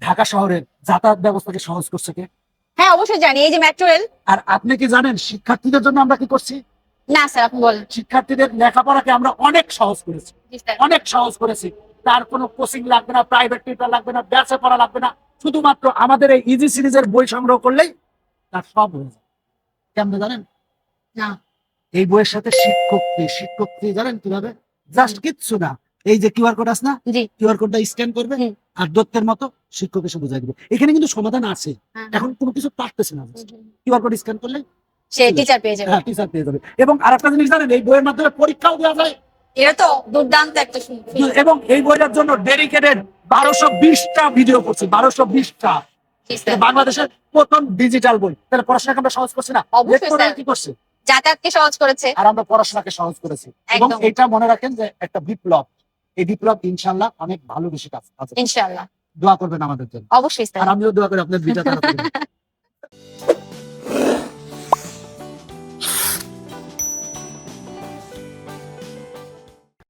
ঢাকা শহরের যাতায়াত ব্যবস্থাকে সহজ করছে কে? হ্যাঁ অবশ্যই জানি, এই যে মেট্রো রেল। আর আপনি কি জানেন শিক্ষার্থীদের জন্য আমরা কি করছি? না স্যার আপনি বলেন। শিক্ষার্থীদের লেখাপড়াকে আমরা অনেক সহজ করেছি, জি স্যার। অনেক সহজ করেছি। তার কোনো কোচিং লাগবে না, প্রাইভেট টিউটর লাগবে না, ব্যাচে পড়া লাগবে না। শুধুমাত্র আমাদের এই ইজি সিরিজের বই সংগ্রহ করলেই তার সব হয়ে যায়। কেমন জানেন? না। এই বইয়ের সাথে শিক্ষক ফ্রি জানেন কিভাবে? জাস্ট কিচ্ছু না, এই যে কিউআর কোড আছে না, জি। কিউআর কোডটা স্ক্যান করবে হুম। আর দত্তের মতো শিক্ষক এসে বুঝাই দিবে। এখানে কিন্তু সমাধান আছে, হ্যাঁ। এখন কোনো কিছু পারতেছে না, কিউআর কোড স্ক্যান করলে সে টিচার পেয়ে যাবে। হ্যাঁ টিচার পেয়ে যাবে। এবং আরেকটা জিনিস জানেন, এই বইয়ের মাধ্যমে পরীক্ষাও দেওয়া যায়। এটা তো দুর্দান্ত একটা এবং এই বইটার জন্য ডেডিকেটেড 1220টা ভিডিও করছি, 1220টা। জি স্যার। বাংলাদেশের প্রথম ডিজিটাল বই। তাহলে পড়াশোনাকে আমরা সহজ করছি না? অবশ্যই লেখকরা স্যার। কি করছে? যাতায়াতকে সহজ করেছে। আর আমরা পড়াশোনাকে সহজ করেছি। এবং একদম। এটা মনে রাখেন যে একটা বিপ্লব। এই বিপ্লব ইনশাআল্লাহ অনেক ভালো বেশি কাজ আছে। ইনশাআল্লাহ। দোয়া করবেন আমাদের জন্য। অবশ্যই স্যার। আর আমিও দোয়া করি আপনার ভিডিও তাড়াতাড়ি